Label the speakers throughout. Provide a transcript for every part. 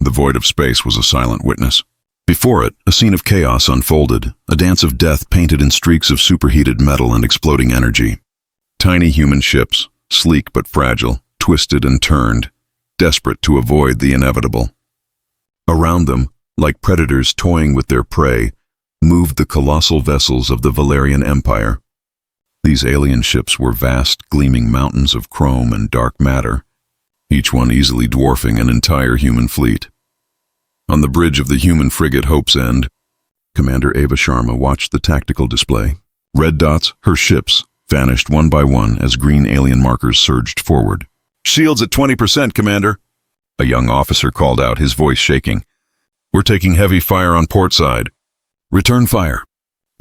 Speaker 1: The void of space was a silent witness. Before it, a scene of chaos unfolded, a dance of death painted in streaks of superheated metal and exploding energy. Tiny human ships, sleek but fragile, twisted and turned, desperate to avoid the inevitable. Around them, like predators toying with their prey, moved the colossal vessels of the Valerian Empire. These alien ships were vast, gleaming mountains of chrome and dark matter, each one easily dwarfing an entire human fleet. On the bridge of the human frigate Hope's End, Commander Ava Sharma watched the tactical display. Red dots, her ships, vanished one by one as green alien markers surged forward. "Shields at 20%, Commander," a young officer called out, his voice shaking. "We're taking heavy fire on port side." "Return fire,"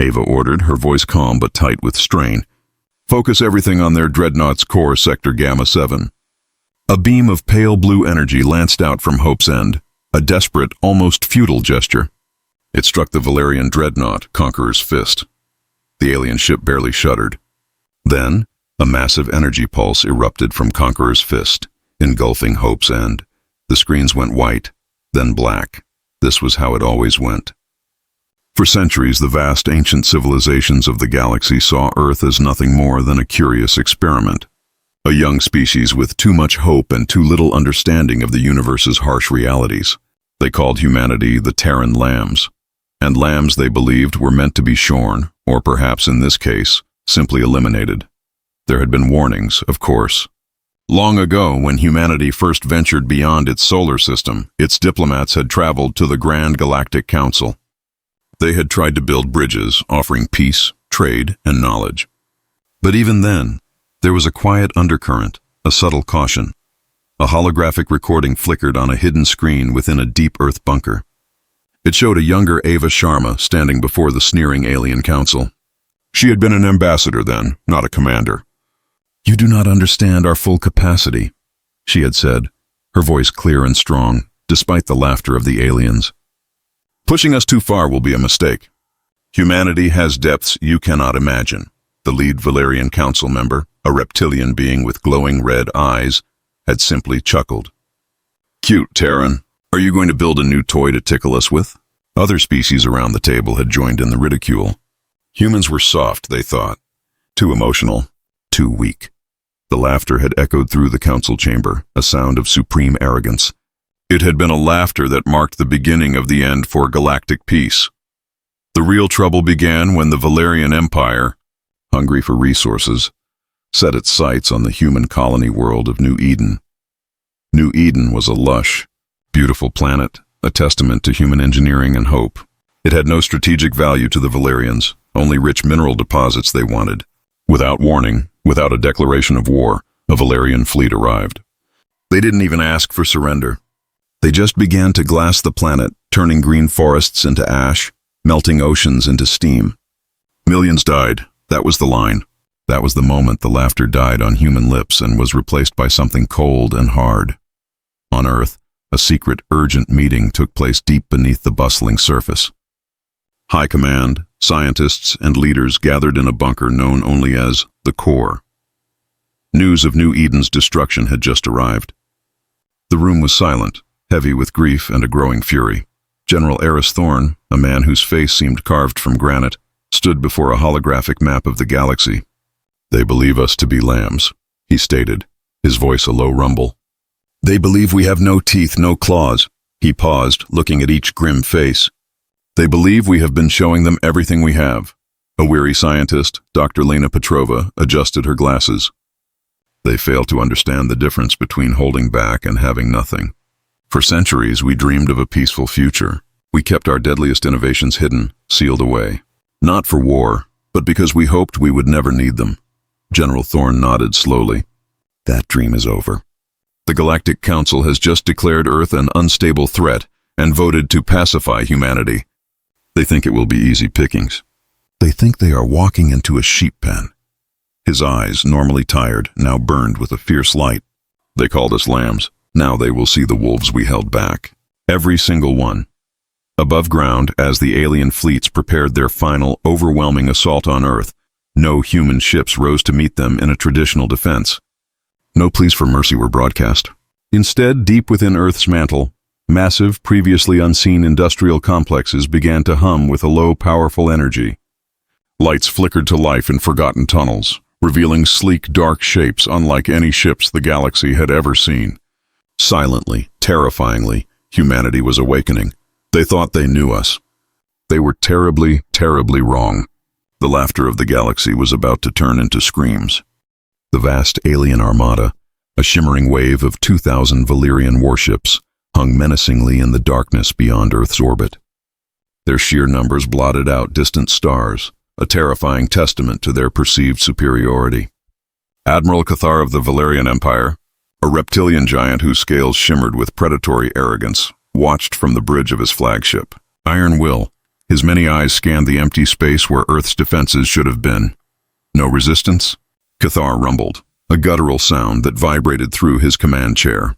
Speaker 1: Ava ordered, her voice calm but tight with strain. "Focus everything on their dreadnought's core, Sector Gamma 7. A beam of pale blue energy lanced out from Hope's End, a desperate, almost futile gesture. It struck the Valerian dreadnought, Conqueror's Fist. The alien ship barely shuddered. Then, a massive energy pulse erupted from Conqueror's Fist, engulfing Hope's End. The screens went white, then black. This was how it always went. For centuries, the vast ancient civilizations of the galaxy saw Earth as nothing more than a curious experiment. A young species with too much hope and too little understanding of the universe's harsh realities. They called humanity the Terran lambs. And lambs, they believed, were meant to be shorn, or perhaps in this case, simply eliminated. There had been warnings, of course. Long ago, when humanity first ventured beyond its solar system, its diplomats had traveled to the Grand Galactic Council. They had tried to build bridges, offering peace, trade, and knowledge. But even then, there was a quiet undercurrent, a subtle caution. A holographic recording flickered on a hidden screen within a deep Earth bunker. It showed a younger Ava Sharma standing before the sneering alien council. She had been an ambassador then, not a commander. "You do not understand our full capacity," she had said, her voice clear and strong, despite the laughter of the aliens. "Pushing us too far will be a mistake. Humanity has depths you cannot imagine," the lead Valerian council member, a reptilian being with glowing red eyes, had simply chuckled. "Cute, Terran. Are you going to build a new toy to tickle us with?" Other species around the table had joined in the ridicule. Humans were soft, they thought. Too emotional, too weak. The laughter had echoed through the council chamber, a sound of supreme arrogance. It had been a laughter that marked the beginning of the end for galactic peace. The real trouble began when the Valerian Empire, hungry for resources, set its sights on the human colony world of New Eden. New Eden was a lush, beautiful planet, a testament to human engineering and hope. It had no strategic value to the Valerians, only rich mineral deposits they wanted. Without warning, without a declaration of war, a Valerian fleet arrived. They didn't even ask for surrender. They just began to glass the planet, turning green forests into ash, melting oceans into steam. Millions died. That was the line. That was the moment the laughter died on human lips and was replaced by something cold and hard. On Earth, a secret, urgent meeting took place deep beneath the bustling surface. High Command, scientists, and leaders gathered in a bunker known only as the Core. News of New Eden's destruction had just arrived. The room was silent, heavy with grief and a growing fury. General Eris Thorne, a man whose face seemed carved from granite, stood before a holographic map of the galaxy. "They believe us to be lambs," he stated, his voice a low rumble. "They believe we have no teeth, no claws." He paused, looking at each grim face. "They believe we have been showing them everything we have." A weary scientist, Dr. Lena Petrova, adjusted her glasses. "They fail to understand the difference between holding back and having nothing. For centuries, we dreamed of a peaceful future. We kept our deadliest innovations hidden, sealed away. Not for war, but because we hoped we would never need them." General Thorne nodded slowly. "That dream is over. The Galactic Council has just declared Earth an unstable threat and voted to pacify humanity. They think it will be easy pickings. They think they are walking into a sheep pen." His eyes, normally tired, now burned with a fierce light. "They called us lambs. Now they will see the wolves we held back. Every single one." Above ground, as the alien fleets prepared their final, overwhelming assault on Earth, no human ships rose to meet them in a traditional defense. No pleas for mercy were broadcast. Instead, deep within Earth's mantle, Massive, previously unseen industrial complexes began to hum with a low, powerful energy. Lights flickered to life in forgotten tunnels, revealing sleek, dark shapes unlike any ships the galaxy had ever seen. Silently, terrifyingly, humanity was awakening. They thought they knew us. They were terribly, terribly wrong. The laughter of the galaxy was about to turn into screams. The vast alien armada, a shimmering wave of 2,000 Valyrian warships, hung menacingly in the darkness beyond Earth's orbit. Their sheer numbers blotted out distant stars, a terrifying testament to their perceived superiority. Admiral Cathar of the Valyrian Empire, a reptilian giant whose scales shimmered with predatory arrogance, watched from the bridge of his flagship. Iron Will, his many eyes scanned the empty space where Earth's defenses should have been. No resistance? Cathar rumbled, a guttural sound that vibrated through his command chair.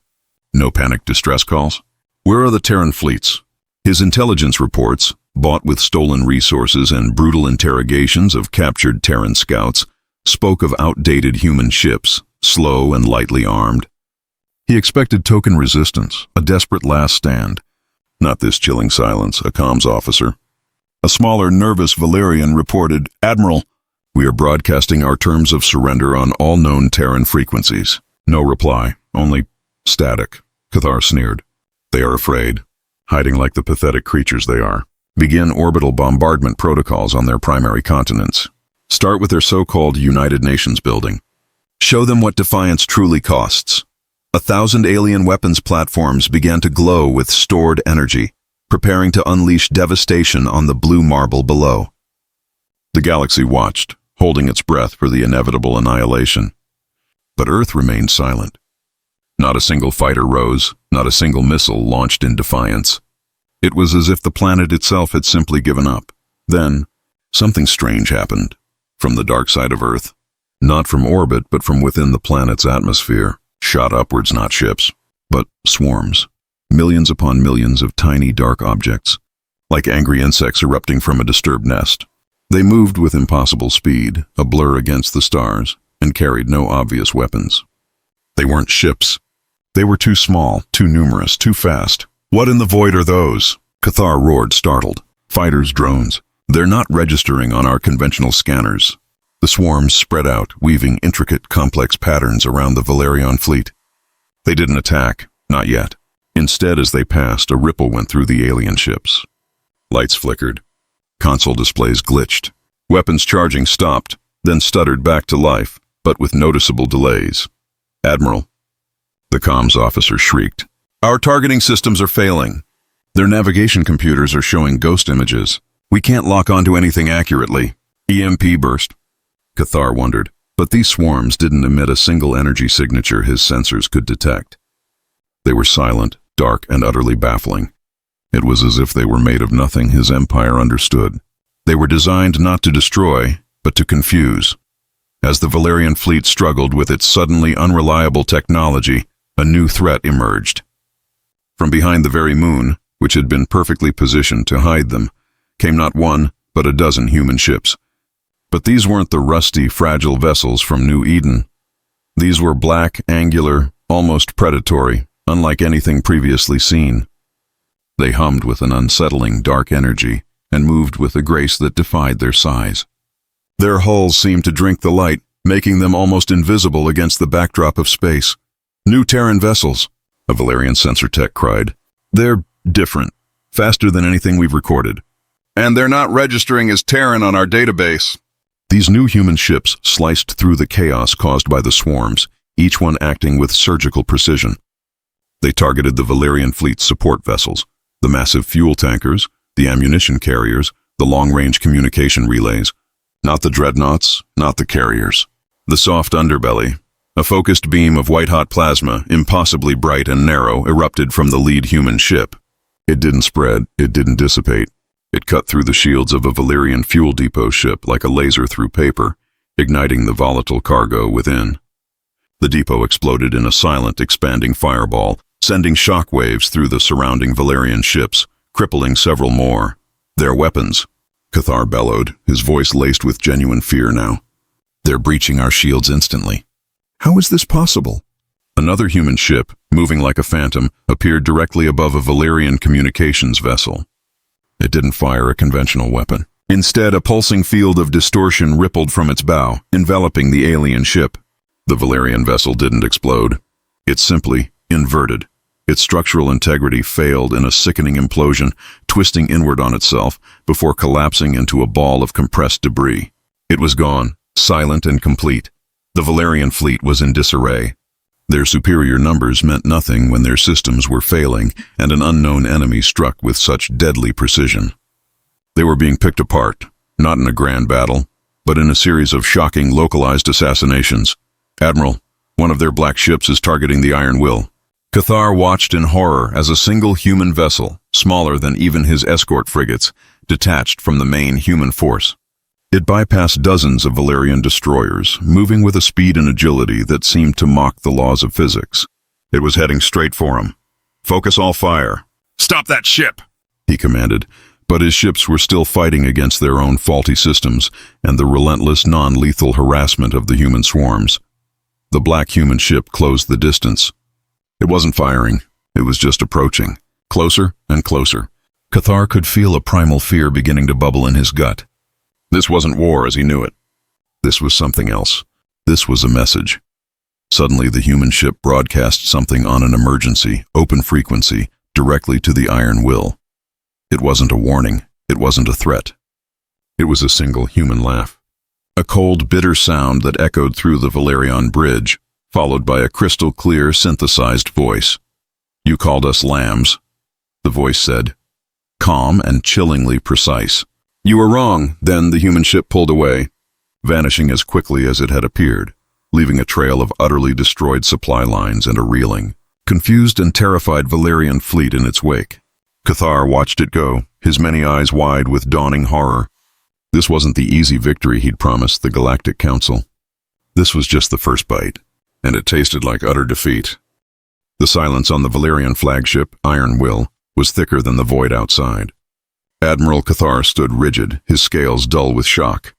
Speaker 1: No panic distress calls? Where are the Terran fleets? His intelligence reports, bought with stolen resources and brutal interrogations of captured Terran scouts, spoke of outdated human ships, slow and lightly armed. He expected token resistance, a desperate last stand. Not this chilling silence, a comms officer. A smaller, nervous Valyrian reported, "Admiral, we are broadcasting our terms of surrender on all known Terran frequencies." No reply, only static. Cathar sneered. They are afraid, hiding like the pathetic creatures they are. Begin orbital bombardment protocols on their primary continents. Start with their so-called United Nations building. Show them what defiance truly costs. 1,000 alien weapons platforms began to glow with stored energy, preparing to unleash devastation on the blue marble below. The galaxy watched, holding its breath for the inevitable annihilation. But Earth remained silent. Not a single fighter rose, not a single missile launched in defiance. It was as if the planet itself had simply given up. Then, something strange happened. From the dark side of Earth, not from orbit but from within the planet's atmosphere, shot upwards not ships, but swarms. Millions upon millions of tiny dark objects, like angry insects erupting from a disturbed nest. They moved with impossible speed, a blur against the stars, and carried no obvious weapons. They weren't ships. They were too small, too numerous, too fast. What in the void are those? Cathar roared, startled. Fighters, drones. They're not registering on our conventional scanners. The swarms spread out, weaving intricate, complex patterns around the Valerian fleet. They didn't attack, not yet. Instead, as they passed, a ripple went through the alien ships. Lights flickered. Console displays glitched. Weapons charging stopped, then stuttered back to life, but with noticeable delays. "Admiral," the comms officer shrieked. "Our targeting systems are failing. Their navigation computers are showing ghost images. We can't lock onto anything accurately." EMP burst. Cathar wondered, but these swarms didn't emit a single energy signature his sensors could detect. They were silent, dark, and utterly baffling. It was as if they were made of nothing his empire understood. They were designed not to destroy, but to confuse. As the Valerian fleet struggled with its suddenly unreliable technology, a new threat emerged. From behind the very moon, which had been perfectly positioned to hide them, came not one, but a dozen human ships. But these weren't the rusty, fragile vessels from New Eden. These were black, angular, almost predatory, unlike anything previously seen. They hummed with an unsettling, dark energy, and moved with a grace that defied their size. Their hulls seemed to drink the light, making them almost invisible against the backdrop of space. "New Terran vessels," a Valerian sensor tech cried. "They're different, faster than anything we've recorded. And they're not registering as Terran on our database." These new human ships sliced through the chaos caused by the swarms, each one acting with surgical precision. They targeted the Valerian fleet's support vessels, the massive fuel tankers, the ammunition carriers, the long-range communication relays. Not the dreadnoughts, not the carriers. The soft underbelly. A focused beam of white-hot plasma, impossibly bright and narrow, erupted from the lead human ship. It didn't spread, it didn't dissipate. It cut through the shields of a Valyrian fuel depot ship like a laser through paper, igniting the volatile cargo within. The depot exploded in a silent, expanding fireball, sending shockwaves through the surrounding Valyrian ships, crippling several more. "Their weapons," Cathar bellowed, his voice laced with genuine fear now. "They're breaching our shields instantly." "How is this possible?" Another human ship, moving like a phantom, appeared directly above a Valerian communications vessel. It didn't fire a conventional weapon. Instead, a pulsing field of distortion rippled from its bow, enveloping the alien ship. The Valerian vessel didn't explode. It simply inverted. Its structural integrity failed in a sickening implosion, twisting inward on itself before collapsing into a ball of compressed debris. It was gone, silent and complete. The Valerian fleet was in disarray. Their superior numbers meant nothing when their systems were failing and an unknown enemy struck with such deadly precision. They were being picked apart, not in a grand battle, but in a series of shocking localized assassinations. "Admiral, one of their black ships is targeting the Iron Will." Cathar watched in horror as a single human vessel, smaller than even his escort frigates, detached from the main human force. It bypassed dozens of Valerian destroyers, moving with a speed and agility that seemed to mock the laws of physics. It was heading straight for him. "Focus all fire." "Stop that ship!" he commanded, but his ships were still fighting against their own faulty systems and the relentless, non-lethal harassment of the human swarms. The black human ship closed the distance. It wasn't firing, it was just approaching, closer and closer. Cathar could feel a primal fear beginning to bubble in his gut. This wasn't war as he knew it. This was something else. This was a message. Suddenly the human ship broadcast something on an emergency, open frequency, directly to the Iron Will. It wasn't a warning, it wasn't a threat. It was a single human laugh. A cold, bitter sound that echoed through the Valerian bridge, followed by a crystal-clear, synthesized voice. "You called us lambs," the voice said, calm and chillingly precise. "You were wrong." Then the human ship pulled away, vanishing as quickly as it had appeared, leaving a trail of utterly destroyed supply lines and a reeling, confused and terrified Valerian fleet in its wake. Cathar watched it go, his many eyes wide with dawning horror. This wasn't the easy victory he'd promised the Galactic Council. This was just the first bite, and it tasted like utter defeat. The silence on the Valerian flagship, Iron Will, was thicker than the void outside. Admiral Cathar stood rigid, his scales dull with shock.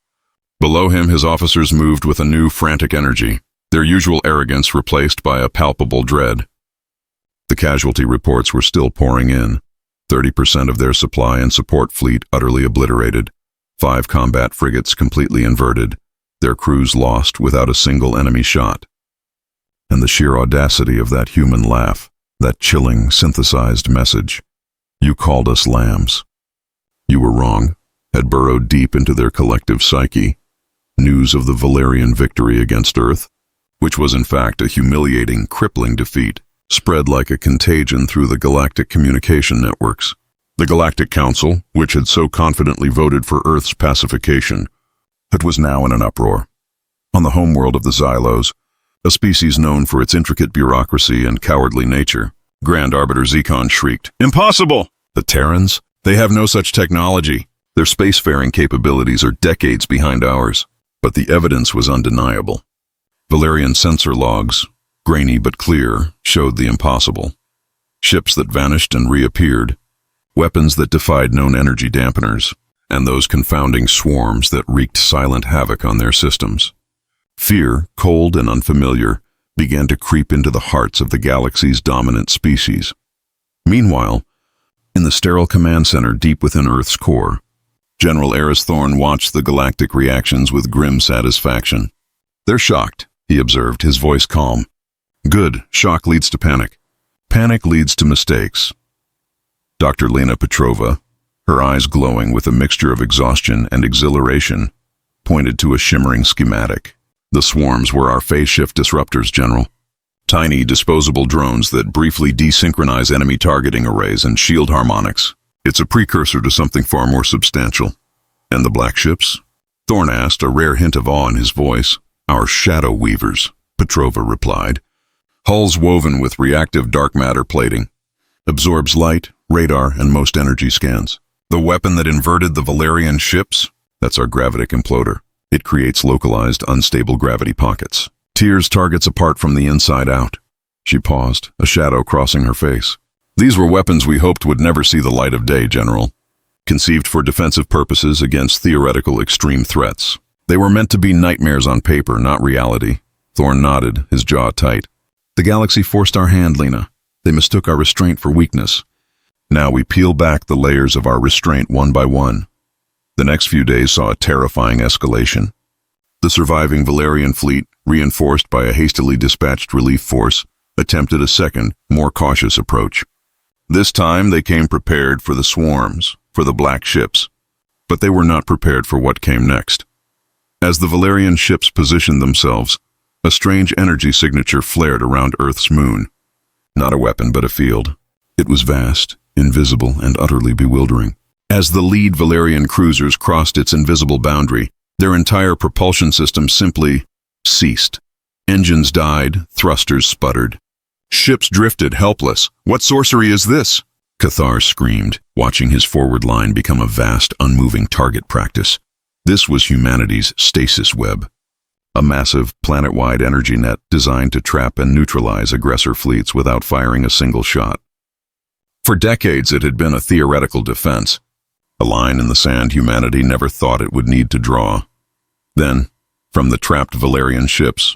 Speaker 1: Below him, his officers moved with a new, frantic energy, their usual arrogance replaced by a palpable dread. The casualty reports were still pouring in. 30% of their supply and support fleet utterly obliterated, 5 combat frigates completely inverted, their crews lost without a single enemy shot. And the sheer audacity of that human laugh, that chilling, synthesized message. "You called us lambs." "You were wrong," had burrowed deep into their collective psyche. News of the Valerian victory against Earth, which was in fact a humiliating, crippling defeat, spread like a contagion through the galactic communication networks. The Galactic Council, which had so confidently voted for Earth's pacification, it was now in an uproar. On the homeworld of the Xylos, a species known for its intricate bureaucracy and cowardly nature, Grand Arbiter Zekon shrieked, "Impossible!" The Terrans? They have no such technology. Their spacefaring capabilities are decades behind ours. But the evidence was undeniable. Valerian sensor logs, grainy but clear, showed the impossible. Ships that vanished and reappeared, weapons that defied known energy dampeners, and those confounding swarms that wreaked silent havoc on their systems. Fear, cold and unfamiliar, began to creep into the hearts of the galaxy's dominant species. Meanwhile, in the sterile command center deep within Earth's core, General Eris Thorne watched the galactic reactions with grim satisfaction. "They're shocked," he observed, his voice calm. "Good. Shock leads to panic. Panic leads to mistakes." Dr. Lena Petrova, her eyes glowing with a mixture of exhaustion and exhilaration, pointed to a shimmering schematic. "The swarms were our phase shift disruptors, General. Tiny, disposable drones that briefly desynchronize enemy targeting arrays and shield harmonics. It's a precursor to something far more substantial." "And the black ships?" Thorne asked, a rare hint of awe in his voice. "Our shadow weavers," Petrova replied. "Hulls woven with reactive dark matter plating. Absorbs light, radar, and most energy scans. The weapon that inverted the Valerian ships? That's our gravitic imploder. It creates localized, unstable gravity pockets. Tears targets apart from the inside out." She paused, a shadow crossing her face. "These were weapons we hoped would never see the light of day, General. Conceived for defensive purposes against theoretical extreme threats. They were meant to be nightmares on paper, not reality." Thorne nodded, his jaw tight. The galaxy forced our hand, Lena. They mistook our restraint for weakness. Now we peel back the layers of our restraint one by one. The next few days saw a terrifying escalation. The surviving Valerian fleet, reinforced by a hastily dispatched relief force, attempted a second, more cautious approach. This time they came prepared for the swarms, for the black ships. But they were not prepared for what came next. As the Valerian ships positioned themselves, a strange energy signature flared around Earth's moon. Not a weapon, but a field. It was vast, invisible, and utterly bewildering. As the lead Valerian cruisers crossed its invisible boundary, their entire propulsion system simply ceased. Engines died, thrusters sputtered. Ships drifted, helpless. What sorcery is this? Cathar screamed, watching his forward line become a vast, unmoving target practice. This was humanity's stasis web, a massive, planet-wide energy net designed to trap and neutralize aggressor fleets without firing a single shot. For decades, it had been a theoretical defense, a line in the sand humanity never thought it would need to draw. Then, from the trapped Valerian ships,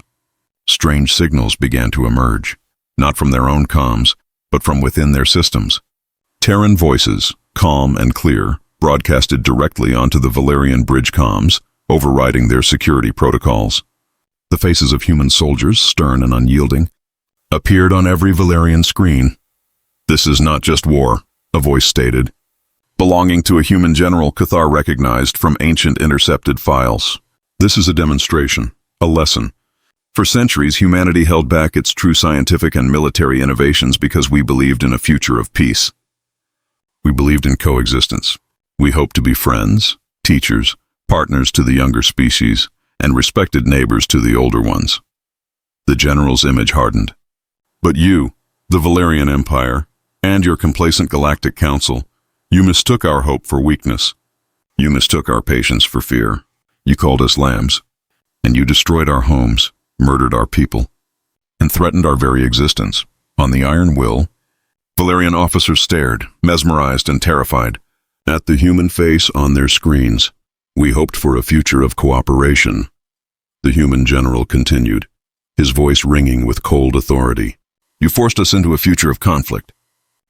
Speaker 1: strange signals began to emerge, not from their own comms, but from within their systems. Terran voices, calm and clear, broadcasted directly onto the Valerian bridge comms, overriding their security protocols. The faces of human soldiers, stern and unyielding, appeared on every Valerian screen. "This is not just war," a voice stated. Belonging to a human general Cathar recognized from ancient intercepted files. "This is a demonstration, a lesson. For centuries, humanity held back its true scientific and military innovations because we believed in a future of peace. We believed in coexistence. We hoped to be friends, teachers, partners to the younger species, and respected neighbors to the older ones." The general's image hardened. "But you, the Valerian Empire, and your complacent Galactic Council, you mistook our hope for weakness. You mistook our patience for fear. You called us lambs, and you destroyed our homes, murdered our people, and threatened our very existence. On the iron will." Valerian officers stared, mesmerized and terrified, at the human face on their screens. "We hoped for a future of cooperation," the human general continued, his voice ringing with cold authority. "You forced us into a future of conflict.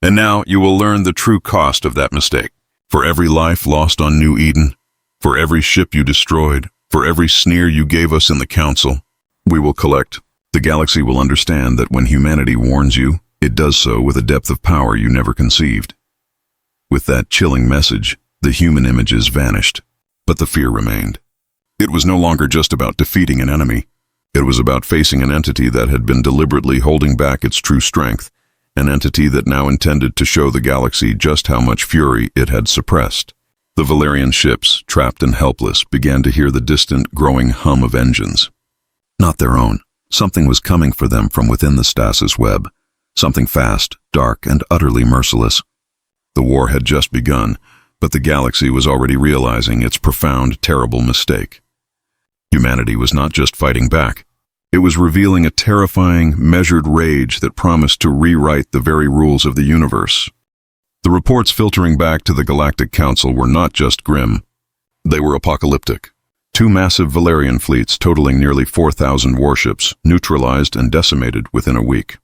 Speaker 1: And now you will learn the true cost of that mistake. For every life lost on New Eden, for every ship you destroyed, for every sneer you gave us in the Council, we will collect. The galaxy will understand that when humanity warns you, it does so with a depth of power you never conceived." With that chilling message, the human images vanished, but the fear remained. It was no longer just about defeating an enemy. It was about facing an entity that had been deliberately holding back its true strength, an entity that now intended to show the galaxy just how much fury it had suppressed. The Valerian ships, trapped and helpless, began to hear the distant, growing hum of engines. Not their own. Something was coming for them from within the stasis web. Something fast, dark, and utterly merciless. The war had just begun, but the galaxy was already realizing its profound, terrible mistake. Humanity was not just fighting back. It was revealing a terrifying, measured rage that promised to rewrite the very rules of the universe. The reports filtering back to the Galactic Council were not just grim. They were apocalyptic. 2 massive Valerian fleets totaling nearly 4,000 warships, neutralized and decimated within a week.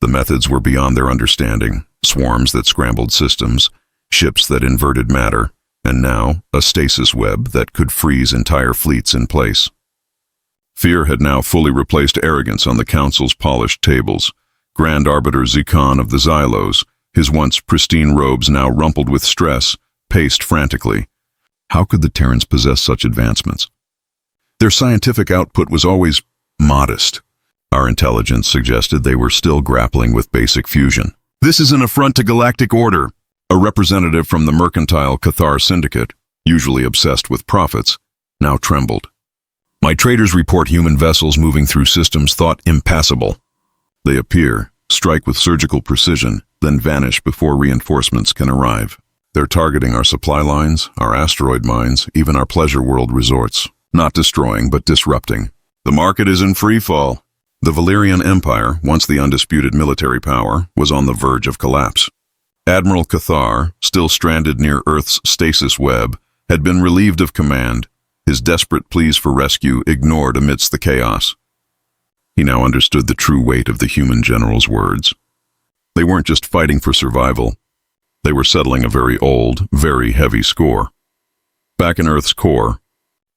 Speaker 1: The methods were beyond their understanding. Swarms that scrambled systems, ships that inverted matter, and now a stasis web that could freeze entire fleets in place. Fear had now fully replaced arrogance on the Council's polished tables. Grand Arbiter Zekon of the Xylos, his once pristine robes now rumpled with stress, paced frantically. How could the Terrans possess such advancements? Their scientific output was always modest. Our intelligence suggested they were still grappling with basic fusion. "This is an affront to galactic order," a representative from the mercantile Cathar syndicate, usually obsessed with profits, now trembled. "My traders report human vessels moving through systems thought impassable. They appear, strike with surgical precision, then vanish before reinforcements can arrive. They're targeting our supply lines, our asteroid mines, even our pleasure world resorts. Not destroying, but disrupting. The market is in free fall." The Valerian Empire, once the undisputed military power, was on the verge of collapse. Admiral Cathar, still stranded near Earth's stasis web, had been relieved of command, his desperate pleas for rescue ignored amidst the chaos. He now understood the true weight of the human general's words. They weren't just fighting for survival. They were settling a very old, very heavy score. Back in Earth's core,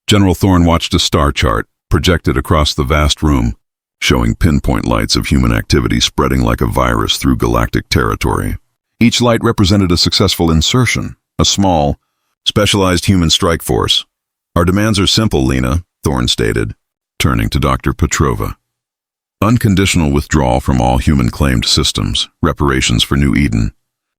Speaker 1: General Thorne watched a star chart projected across the vast room, showing pinpoint lights of human activity spreading like a virus through galactic territory. Each light represented a successful insertion, a small, specialized human strike force. "Our demands are simple, Lena," Thorne stated, turning to Dr. Petrova. "Unconditional withdrawal from all human-claimed systems, reparations for New Eden,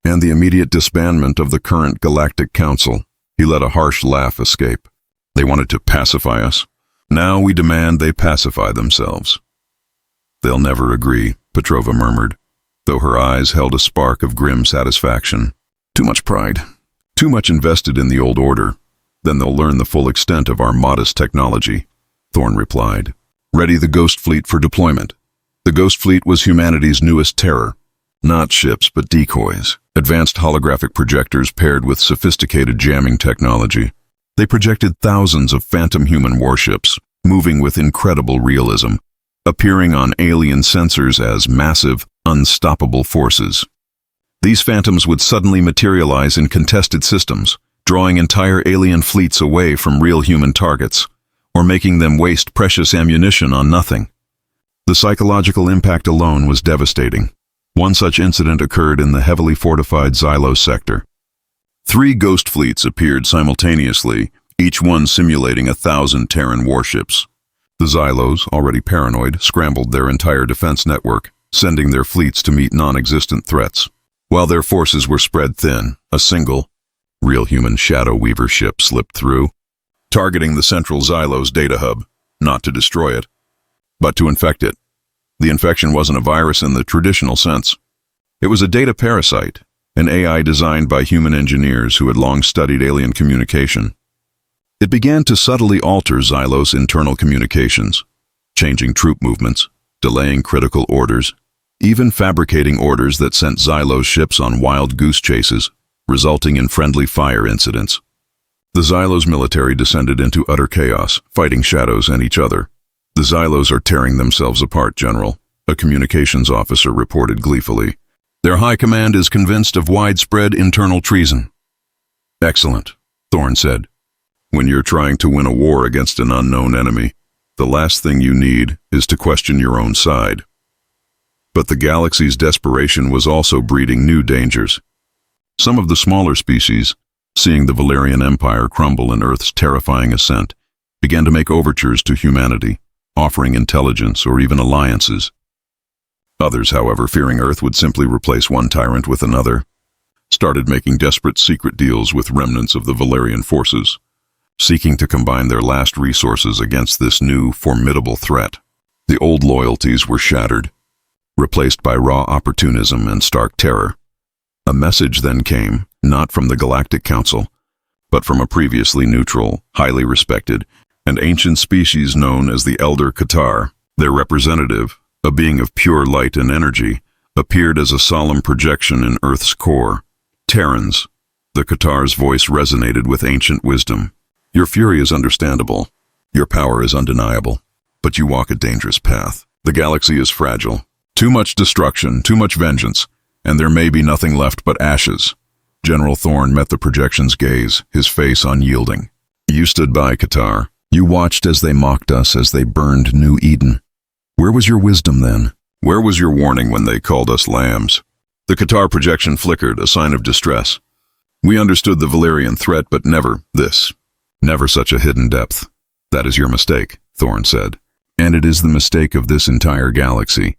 Speaker 1: and the immediate disbandment of the current Galactic Council." He let a harsh laugh escape. "They wanted to pacify us. Now we demand they pacify themselves." "They'll never agree," Petrova murmured, though her eyes held a spark of grim satisfaction. "Too much pride. Too much invested in the old order. Then they'll learn the full extent of our modest technology," Thorne replied. "Ready the Ghost Fleet for deployment." The Ghost Fleet was humanity's newest terror. Not ships, but decoys. Advanced holographic projectors paired with sophisticated jamming technology. They projected thousands of phantom human warships, moving with incredible realism, appearing on alien sensors as massive, unstoppable forces. These phantoms would suddenly materialize in contested systems, drawing entire alien fleets away from real human targets, or making them waste precious ammunition on nothing. The psychological impact alone was devastating. One such incident occurred in the heavily fortified Xylos sector. 3 ghost fleets appeared simultaneously, each one simulating 1,000 Terran warships. The Xylos, already paranoid, scrambled their entire defense network, sending their fleets to meet non-existent threats. While their forces were spread thin, a single, real human Shadow Weaver ship slipped through, targeting the central Xylos data hub, not to destroy it, but to infect it. The infection wasn't a virus in the traditional sense. It was a data parasite, an AI designed by human engineers who had long studied alien communication. It began to subtly alter Xylos' internal communications, changing troop movements, delaying critical orders, even fabricating orders that sent Xylos ships on wild goose chases, resulting in friendly fire incidents. The Xylos military descended into utter chaos, fighting shadows and each other. "The Xylos are tearing themselves apart, General," a communications officer reported gleefully. "Their high command is convinced of widespread internal treason." "Excellent," Thorne said. "When you're trying to win a war against an unknown enemy, the last thing you need is to question your own side." But the galaxy's desperation was also breeding new dangers. Some of the smaller species, seeing the Valerian Empire crumble in Earth's terrifying ascent, began to make overtures to humanity, offering intelligence or even alliances. Others, however, fearing Earth would simply replace one tyrant with another, started making desperate secret deals with remnants of the Valerian forces, seeking to combine their last resources against this new, formidable threat. The old loyalties were shattered, replaced by raw opportunism and stark terror. A message then came, not from the Galactic Council, but from a previously neutral, highly respected, and ancient species known as the Elder Qatar. Their representative, a being of pure light and energy, appeared as a solemn projection in Earth's core. "Terrans," the Qatar's voice resonated with ancient wisdom. "Your fury is understandable. Your power is undeniable. But you walk a dangerous path. The galaxy is fragile. Too much destruction, too much vengeance, and there may be nothing left but ashes." General Thorne met the projection's gaze, his face unyielding. "You stood by, Qatar. You watched as they mocked us, as they burned New Eden. Where was your wisdom then? Where was your warning when they called us lambs?" The Qatar projection flickered, a sign of distress. "We understood the Valerian threat, but never this. Never such a hidden depth." "That is your mistake," Thorne said. "And it is the mistake of this entire galaxy.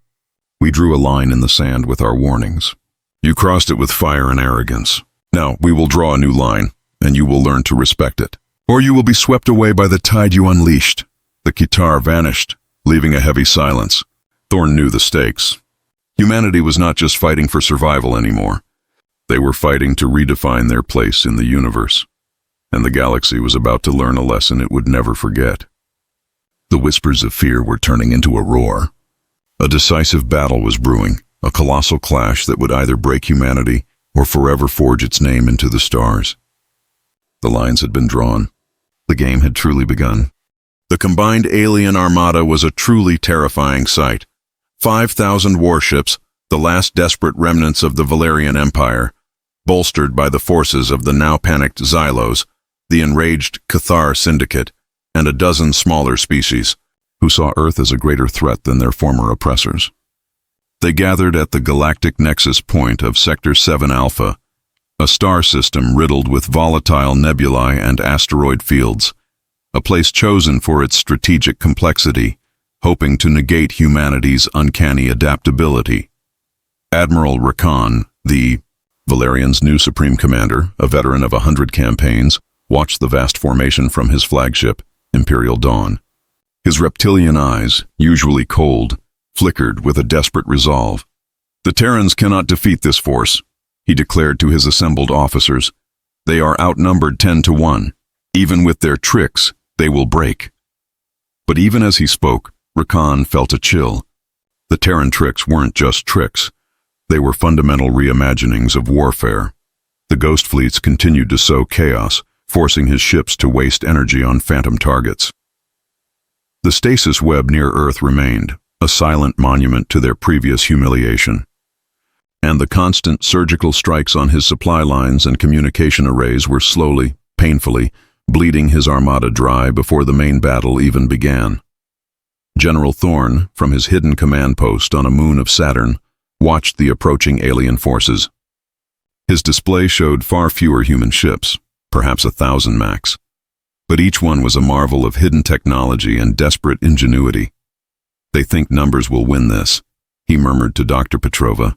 Speaker 1: We drew a line in the sand with our warnings. You crossed it with fire and arrogance. Now we will draw a new line, and you will learn to respect it. Or you will be swept away by the tide you unleashed." The Qatar vanished, leaving a heavy silence. Thorne knew the stakes. Humanity was not just fighting for survival anymore. They were fighting to redefine their place in the universe. And the galaxy was about to learn a lesson it would never forget. The whispers of fear were turning into a roar. A decisive battle was brewing, a colossal clash that would either break humanity or forever forge its name into the stars. The lines had been drawn. The game had truly begun. The combined alien armada was a truly terrifying sight. 5,000 warships, the last desperate remnants of the Valerian Empire, bolstered by the forces of the now panicked Xylos, the enraged Cathar Syndicate, and a dozen smaller species, who saw Earth as a greater threat than their former oppressors. They gathered at the galactic nexus point of Sector 7 Alpha, a star system riddled with volatile nebulae and asteroid fields, a place chosen for its strategic complexity, hoping to negate humanity's uncanny adaptability. Admiral Rakan, the Valerian's new Supreme Commander, a veteran of 100 campaigns, watched the vast formation from his flagship, Imperial Dawn. His reptilian eyes, usually cold, flickered with a desperate resolve. "The Terrans cannot defeat this force," he declared to his assembled officers. "They are outnumbered 10 to 1. Even with their tricks, they will break." But even as he spoke, Rakan felt a chill. The Terran tricks weren't just tricks. They were fundamental reimaginings of warfare. The ghost fleets continued to sow chaos, forcing his ships to waste energy on phantom targets. The stasis web near Earth remained, a silent monument to their previous humiliation. And the constant surgical strikes on his supply lines and communication arrays were slowly, painfully, bleeding his armada dry before the main battle even began. General Thorne, from his hidden command post on a moon of Saturn, watched the approaching alien forces. His display showed far fewer human ships, perhaps 1,000 max. But each one was a marvel of hidden technology and desperate ingenuity. "They think numbers will win this," he murmured to Dr. Petrova.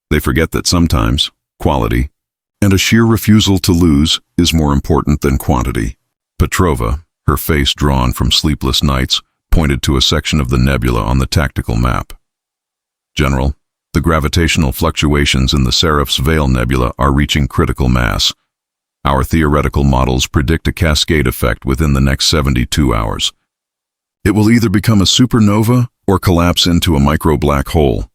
Speaker 1: "They forget that sometimes quality and a sheer refusal to lose is more important than quantity." Petrova, her face drawn from sleepless nights, pointed to a section of the nebula on the tactical map. "General, the gravitational fluctuations in the Seraph's Veil Nebula are reaching critical mass. Our theoretical models predict a cascade effect within the next 72 hours. It will either become a supernova or collapse into a micro-black hole.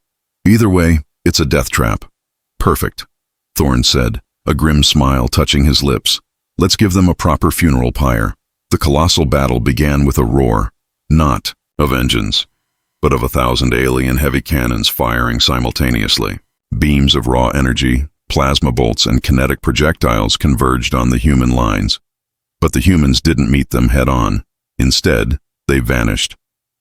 Speaker 1: Either way, it's a death trap." "Perfect," Thorne said, a grim smile touching his lips. "Let's give them a proper funeral pyre." The colossal battle began with a roar, not of engines, but of 1,000 alien heavy cannons firing simultaneously. Beams of raw energy, plasma bolts, and kinetic projectiles converged on the human lines. But the humans didn't meet them head-on. Instead, they vanished.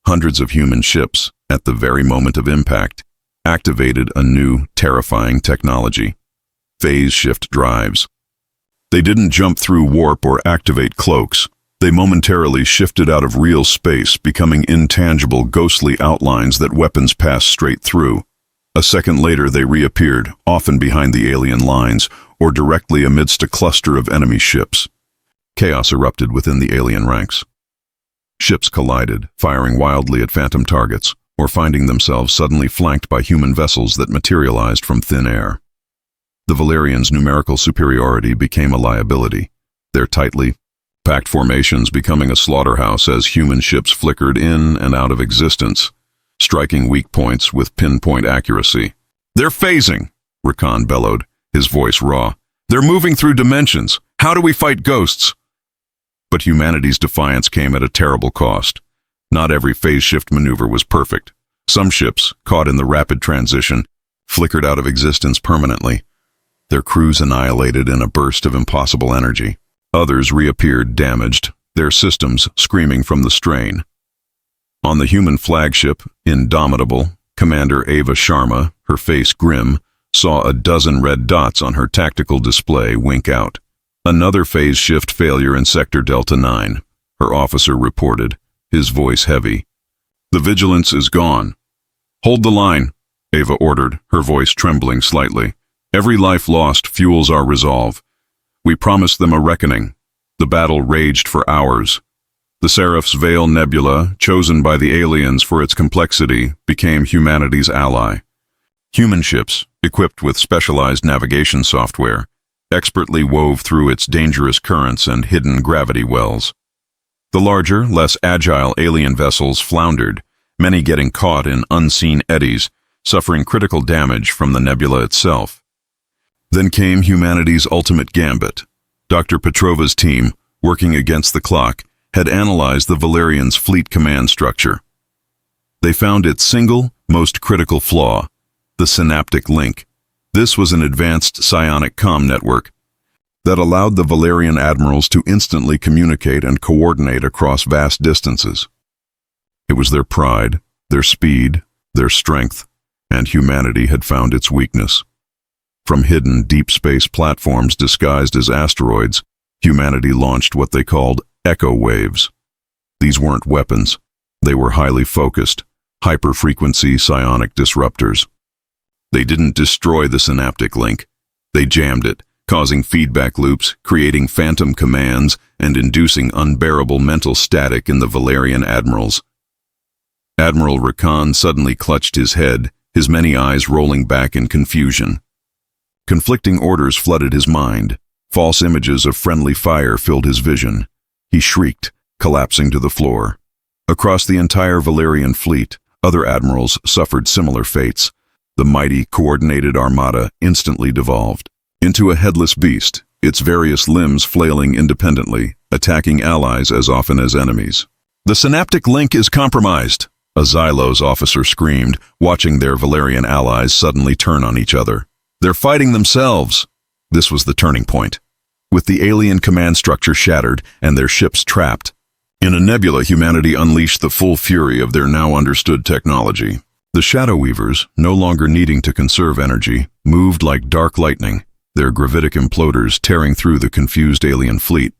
Speaker 1: Hundreds of human ships, at the very moment of impact, activated a new, terrifying technology: phase shift drives. They didn't jump through warp or activate cloaks. They momentarily shifted out of real space, becoming intangible, ghostly outlines that weapons passed straight through. A second later they reappeared, often behind the alien lines, or directly amidst a cluster of enemy ships. Chaos erupted within the alien ranks. Ships collided, firing wildly at phantom targets, or finding themselves suddenly flanked by human vessels that materialized from thin air. The Valerians' numerical superiority became a liability, their tightly packed formations becoming a slaughterhouse as human ships flickered in and out of existence, striking weak points with pinpoint accuracy. "They're phasing," Rakan bellowed, his voice raw. "They're moving through dimensions. How do we fight ghosts?" But humanity's defiance came at a terrible cost. Not every phase shift maneuver was perfect. Some ships, caught in the rapid transition, flickered out of existence permanently, their crews annihilated in a burst of impossible energy. Others reappeared damaged, their systems screaming from the strain. On the human flagship, Indomitable, Commander Ava Sharma, her face grim, saw a dozen red dots on her tactical display wink out. "Another phase shift failure in Sector Delta 9, her officer reported, his voice heavy. "The vigilance is gone." "Hold the line," Ava ordered, her voice trembling slightly. "Every life lost fuels our resolve. We promised them a reckoning." The battle raged for hours. The Seraph's Veil Nebula, chosen by the aliens for its complexity, became humanity's ally. Human ships, equipped with specialized navigation software, expertly wove through its dangerous currents and hidden gravity wells. The larger, less agile alien vessels floundered, many getting caught in unseen eddies, suffering critical damage from the nebula itself. Then came humanity's ultimate gambit. Dr. Petrova's team, working against the clock, had analyzed the Valerian's fleet command structure. They found its single, most critical flaw, the synaptic link. This was an advanced psionic comm network that allowed the Valerian admirals to instantly communicate and coordinate across vast distances. It was their pride, their speed, their strength, and humanity had found its weakness. From hidden deep space platforms disguised as asteroids, humanity launched what they called echo waves. These weren't weapons. They were highly focused, hyper-frequency psionic disruptors. They didn't destroy the synaptic link. They jammed it, causing feedback loops, creating phantom commands, and inducing unbearable mental static in the Valerian admirals. Admiral Rakan suddenly clutched his head, his many eyes rolling back in confusion. Conflicting orders flooded his mind. False images of friendly fire filled his vision. He shrieked, collapsing to the floor. Across the entire Valerian fleet, other admirals suffered similar fates. The mighty, coordinated armada instantly devolved into a headless beast, its various limbs flailing independently, attacking allies as often as enemies. "The synaptic link is compromised," a Xylos officer screamed, watching their Valerian allies suddenly turn on each other. "They're fighting themselves." This was the turning point. With the alien command structure shattered and their ships trapped, in a nebula, humanity unleashed the full fury of their now understood technology. The Shadow Weavers, no longer needing to conserve energy, moved like dark lightning, their gravitic imploders tearing through the confused alien fleet.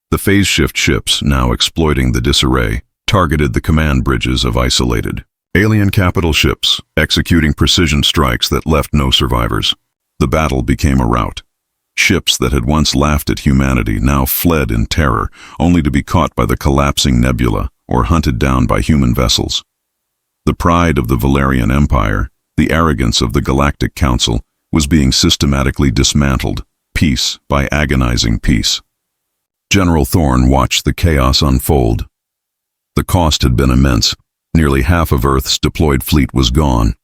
Speaker 1: The phase shift ships, now exploiting the disarray, targeted the command bridges of isolated alien capital ships, executing precision strikes that left no survivors. The battle became a rout. Ships that had once laughed at humanity now fled in terror, only to be caught by the collapsing nebula or hunted down by human vessels. The pride of the Valerian Empire, the arrogance of the Galactic Council, was being systematically dismantled, piece by agonizing piece. General Thorne watched the chaos unfold. The cost had been immense. Nearly half of Earth's deployed fleet was gone.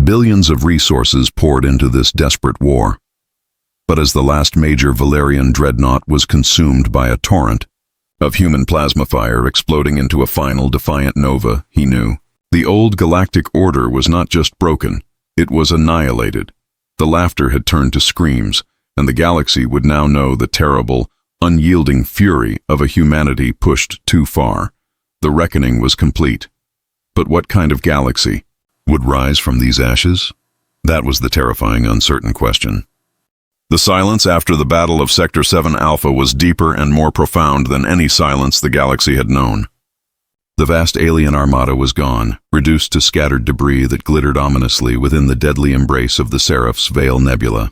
Speaker 1: Billions of resources poured into this desperate war. But as the last major Valerian dreadnought was consumed by a torrent of human plasma fire exploding into a final defiant nova, he knew the old galactic order was not just broken, it was annihilated. The laughter had turned to screams, and the galaxy would now know the terrible, unyielding fury of a humanity pushed too far. The reckoning was complete. But what kind of galaxy would rise from these ashes? That was the terrifying, uncertain question. The silence after the Battle of Sector 7 Alpha was deeper and more profound than any silence the galaxy had known. The vast alien armada was gone, reduced to scattered debris that glittered ominously within the deadly embrace of the Seraph's Veil Nebula.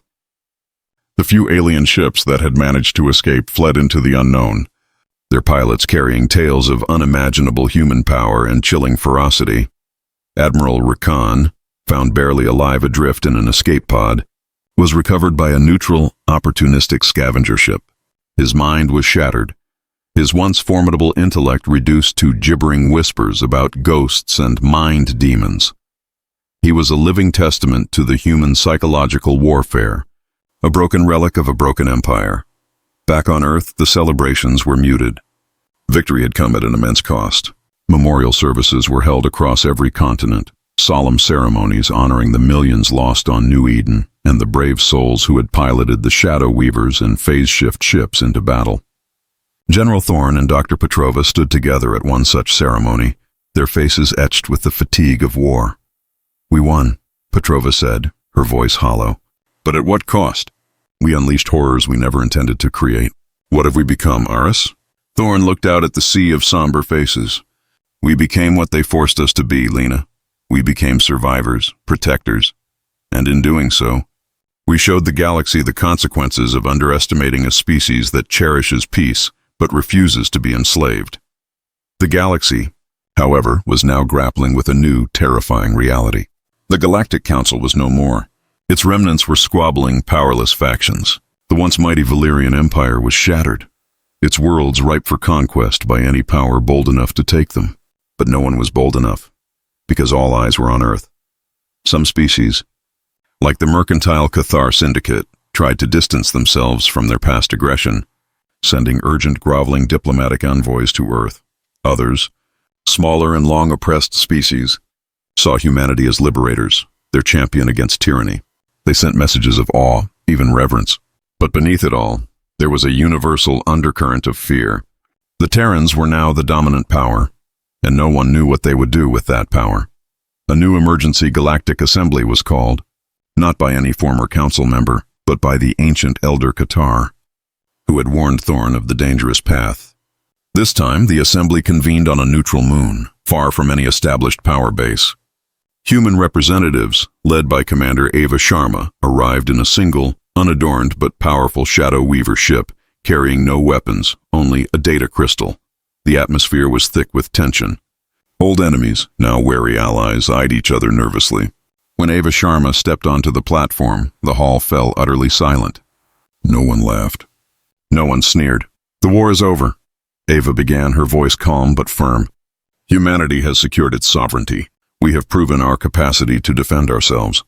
Speaker 1: The few alien ships that had managed to escape fled into the unknown, their pilots carrying tales of unimaginable human power and chilling ferocity. Admiral Rakan, found barely alive adrift in an escape pod, was recovered by a neutral, opportunistic scavenger ship. His mind was shattered, his once formidable intellect reduced to gibbering whispers about ghosts and mind demons. He was a living testament to the human psychological warfare, a broken relic of a broken empire. Back on Earth, the celebrations were muted. Victory had come at an immense cost. Memorial services were held across every continent, solemn ceremonies honoring the millions lost on New Eden and the brave souls who had piloted the Shadow Weavers and phase shift ships into battle. General Thorne and Dr. Petrova stood together at one such ceremony, their faces etched with the fatigue of war. "We won," Petrova said, her voice hollow. "But at what cost? We unleashed horrors we never intended to create. What have we become, Aris?" Thorne looked out at the sea of somber faces. "We became what they forced us to be, Lena. We became survivors, protectors. And in doing so, we showed the galaxy the consequences of underestimating a species that cherishes peace but refuses to be enslaved." The galaxy, however, was now grappling with a new, terrifying reality. The Galactic Council was no more. Its remnants were squabbling, powerless factions. The once mighty Valerian Empire was shattered, its worlds ripe for conquest by any power bold enough to take them. But no one was bold enough, because all eyes were on Earth. Some species, like the mercantile Cathar Syndicate, tried to distance themselves from their past aggression. sending urgent groveling diplomatic envoys to Earth. Others, smaller and long oppressed species, saw humanity as liberators, their champion against tyranny. They sent messages of awe, even reverence. But beneath it all, there was a universal undercurrent of fear. The Terrans were now the dominant power, and no one knew what they would do with that power. A new emergency galactic assembly was called, not by any former council member, but by the ancient Elder Qatar, who had warned Thorn of the dangerous path. This time, the assembly convened on a neutral moon, far from any established power base. Human representatives, led by Commander Ava Sharma, arrived in a single, unadorned but powerful Shadow Weaver ship, carrying no weapons, only a data crystal. The atmosphere was thick with tension. Old enemies, now wary allies, eyed each other nervously. When Ava Sharma stepped onto the platform, the hall fell utterly silent. No one laughed. No one sneered. "The war is over," Ava began, her voice calm but firm. "Humanity has secured its sovereignty. We have proven our capacity to defend ourselves.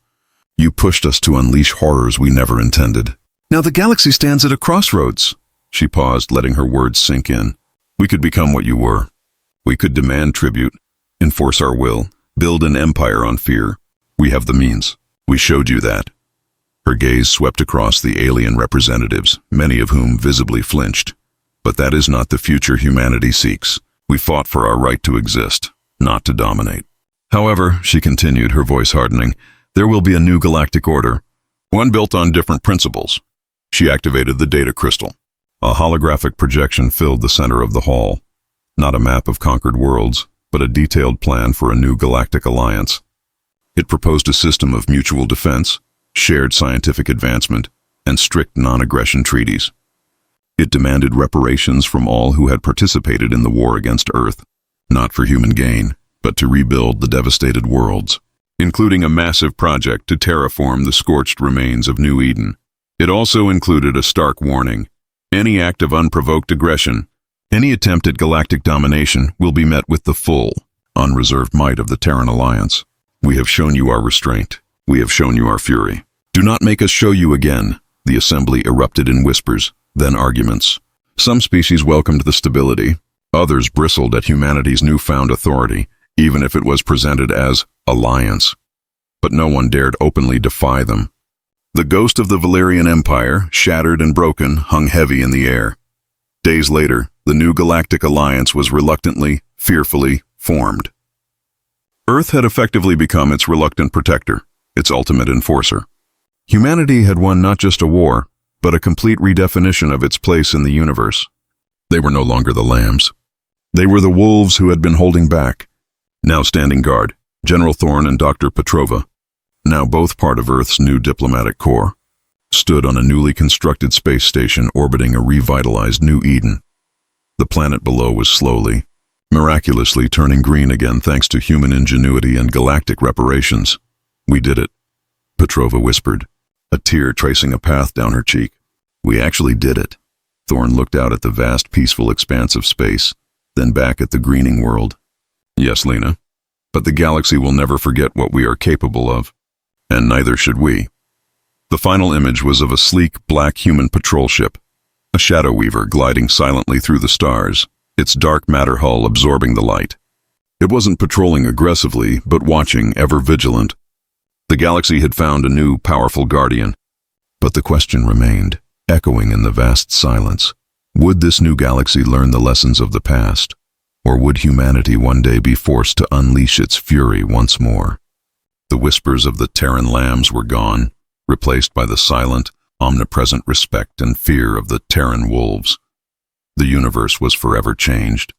Speaker 1: You pushed us to unleash horrors we never intended. Now the galaxy stands at a crossroads." She paused, letting her words sink in. "We could become what you were. We could demand tribute, enforce our will, build an empire on fear. We have the means. We showed you that." Her gaze swept across the alien representatives, many of whom visibly flinched. "But that is not the future humanity seeks. We fought for our right to exist, not to dominate. However," she continued, her voice hardening, "there will be a new galactic order, one built on different principles." She activated the data crystal. A holographic projection filled the center of the hall. Not a map of conquered worlds, but a detailed plan for a new galactic alliance. It proposed a system of mutual defense, shared scientific advancement, and strict non-aggression treaties. It demanded reparations from all who had participated in the war against Earth, not for human gain, but to rebuild the devastated worlds, including a massive project to terraform the scorched remains of New Eden. It also included a stark warning: any act of unprovoked aggression, any attempt at galactic domination will be met with the full, unreserved might of the Terran Alliance. "We have shown you our restraint. We have shown you our fury. Do not make us show you again." The assembly erupted in whispers, then arguments. Some species welcomed the stability. Others bristled at humanity's newfound authority, even if it was presented as alliance. But no one dared openly defy them. The ghost of the Valerian Empire, shattered and broken, hung heavy in the air. Days later, the new galactic alliance was reluctantly, fearfully formed. Earth had effectively become its reluctant protector, its ultimate enforcer. Humanity had won not just a war, but a complete redefinition of its place in the universe. They were no longer the lambs. They were the wolves who had been holding back. Now standing guard, General Thorn and Dr. Petrova, now both part of Earth's new diplomatic corps, stood on a newly constructed space station orbiting a revitalized New Eden. The planet below was slowly, miraculously turning green again thanks to human ingenuity and galactic reparations. "We did it," Petrova whispered, a tear tracing a path down her cheek. "We actually did it." Thorn looked out at the vast, peaceful expanse of space, then back at the greening world. "Yes, Lena, but the galaxy will never forget what we are capable of, and neither should we." The final image was of a sleek, black human patrol ship, a shadow weaver gliding silently through the stars, its dark matter hull absorbing the light. It wasn't patrolling aggressively, but watching, ever vigilant. The galaxy had found a new, powerful guardian. But the question remained, echoing in the vast silence. Would this new galaxy learn the lessons of the past? Or would humanity one day be forced to unleash its fury once more? The whispers of the Terran lambs were gone, replaced by the silent, omnipresent respect and fear of the Terran wolves. The universe was forever changed,